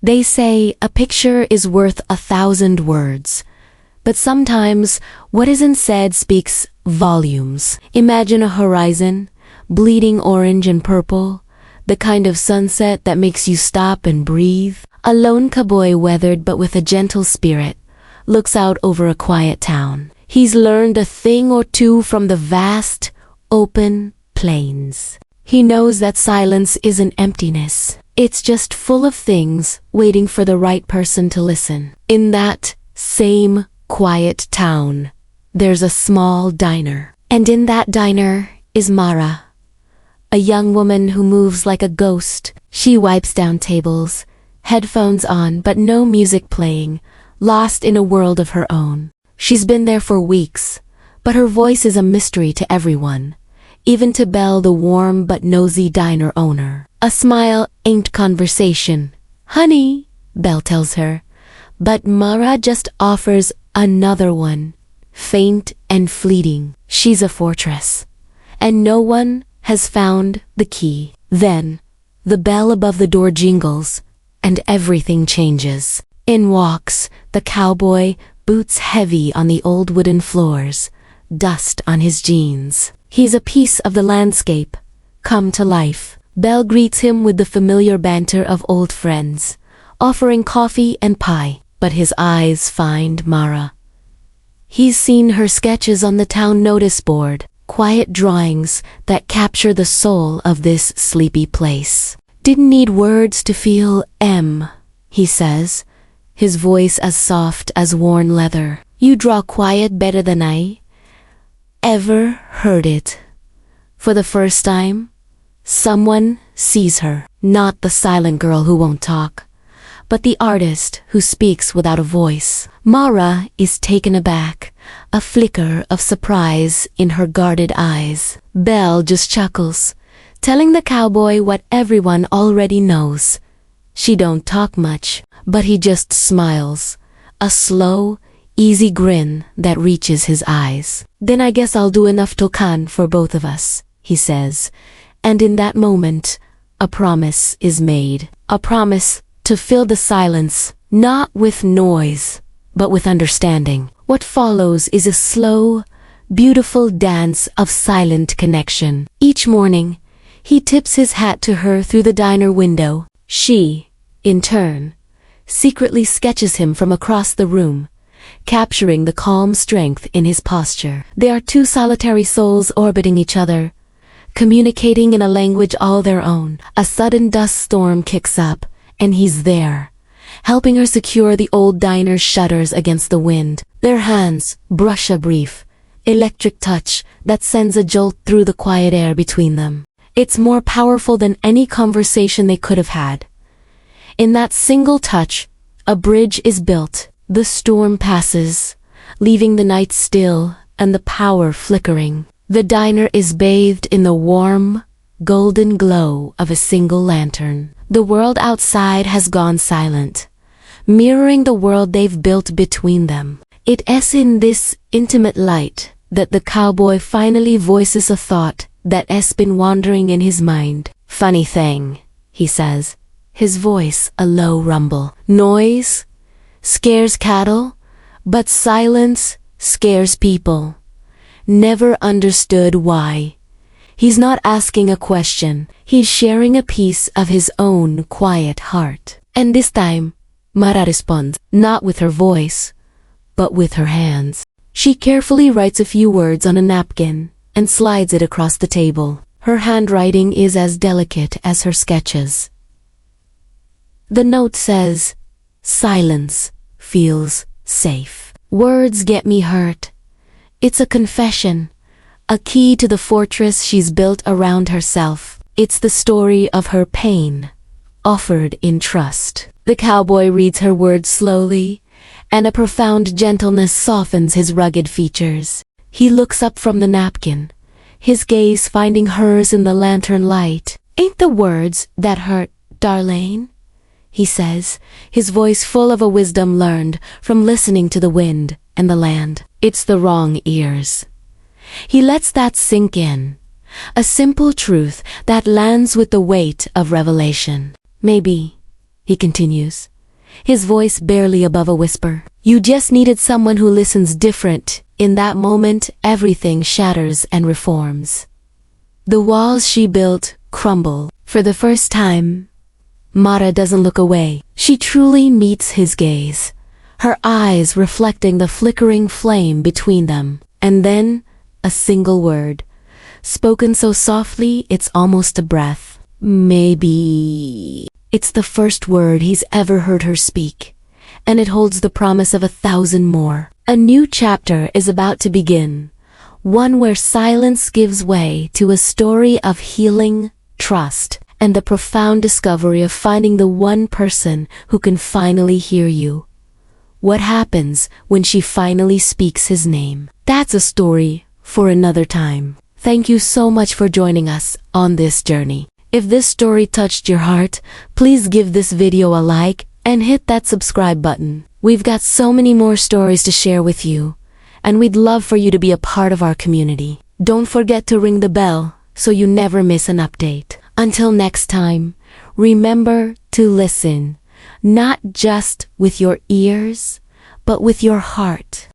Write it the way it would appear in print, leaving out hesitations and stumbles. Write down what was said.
They say a picture is worth 1,000 words. But sometimes what isn't said speaks volumes. Imagine a horizon, bleeding orange and purple, the kind of sunset that makes you stop and breathe. A lone cowboy, weathered but with a gentle spirit, looks out over a quiet town. He's learned a thing or two from the vast, open plains. He knows that silence isn't emptiness. It's just full of things waiting for the right person to listen. In that same quiet town, there's a small diner. And in that diner is Mara, a young woman who moves like a ghost. She wipes down tables, headphones on but no music playing, lost in a world of her own. She's been there for weeks, but her voice is a mystery to everyone, even to Belle, the warm but nosy diner owner. A smile ain't conversation, honey, Belle tells her, but Mara just offers another one, faint and fleeting. She's a fortress, and no one has found the key. Then, the bell above the door jingles, and everything changes. In walks the cowboy, boots heavy on the old wooden floors, dust on his jeans. He's a piece of the landscape, come to life. Belle greets him with the familiar banter of old friends, offering coffee and pie. But his eyes find Mara. He's seen her sketches on the town notice board, quiet drawings that capture the soul of this sleepy place. Didn't need words to feel he says, his voice as soft as worn leather. You draw quiet better than I ever heard it. For the first time, someone sees her. Not the silent girl who won't talk, but the artist who speaks without a voice. Mara is taken aback, a flicker of surprise in her guarded eyes. Belle just chuckles, telling the cowboy what everyone already knows. She don't talk much, but he just smiles, a slow, easy grin that reaches his eyes. Then I guess I'll do enough tokan for both of us, he says, and in that moment, a promise is made. A promise to fill the silence, not with noise, but with understanding. What follows is a slow, beautiful dance of silent connection. Each morning, he tips his hat to her through the diner window. She, in turn, secretly sketches him from across the room, capturing the calm strength in his posture. They are two solitary souls orbiting each other, communicating in a language all their own. A sudden dust storm kicks up, and he's there, helping her secure the old diner's shutters against the wind. Their hands brush a brief, electric touch that sends a jolt through the quiet air between them. It's more powerful than any conversation they could have had. In that single touch, a bridge is built. The storm passes, leaving the night still and the power flickering. The diner is bathed in the warm, golden glow of a single lantern. The world outside has gone silent, mirroring the world they've built between them. It's in this intimate light that the cowboy finally voices a thought that's been wandering in his mind. Funny thing, he says, his voice a low rumble. Noise scares cattle, but silence scares people. Never understood why. He's not asking a question. He's sharing a piece of his own quiet heart. And this time, Mara responds, not with her voice, but with her hands. She carefully writes a few words on a napkin and slides it across the table. Her handwriting is as delicate as her sketches. The note says, "Silence feels safe. Words get me hurt." It's a confession, a key to the fortress she's built around herself. It's the story of her pain, offered in trust. The cowboy reads her words slowly, and a profound gentleness softens his rugged features. He looks up from the napkin, his gaze finding hers in the lantern light. "Ain't the words that hurt, darling?" he says, his voice full of a wisdom learned from listening to the wind and the land. It's the wrong ears. He lets that sink in, a simple truth that lands with the weight of revelation. Maybe he continues, his voice barely above a whisper. You just needed someone who listens different. In that moment, everything shatters and reforms. The walls she built crumble. For the first time, Mara doesn't look away. She truly meets his gaze, her eyes reflecting the flickering flame between them. And then, a single word, spoken so softly it's almost a breath. Maybe. It's the first word he's ever heard her speak, and it holds the promise of 1,000 more. A new chapter is about to begin, one where silence gives way to a story of healing, trust, and the profound discovery of finding the one person who can finally hear you. What happens when she finally speaks his name? That's a story for another time. Thank you so much for joining us on this journey. If this story touched your heart, please give this video a like and hit that subscribe button. We've got so many more stories to share with you, and we'd love for you to be a part of our community. Don't forget to ring the bell so you never miss an update. Until next time, remember to listen, not just with your ears, but with your heart.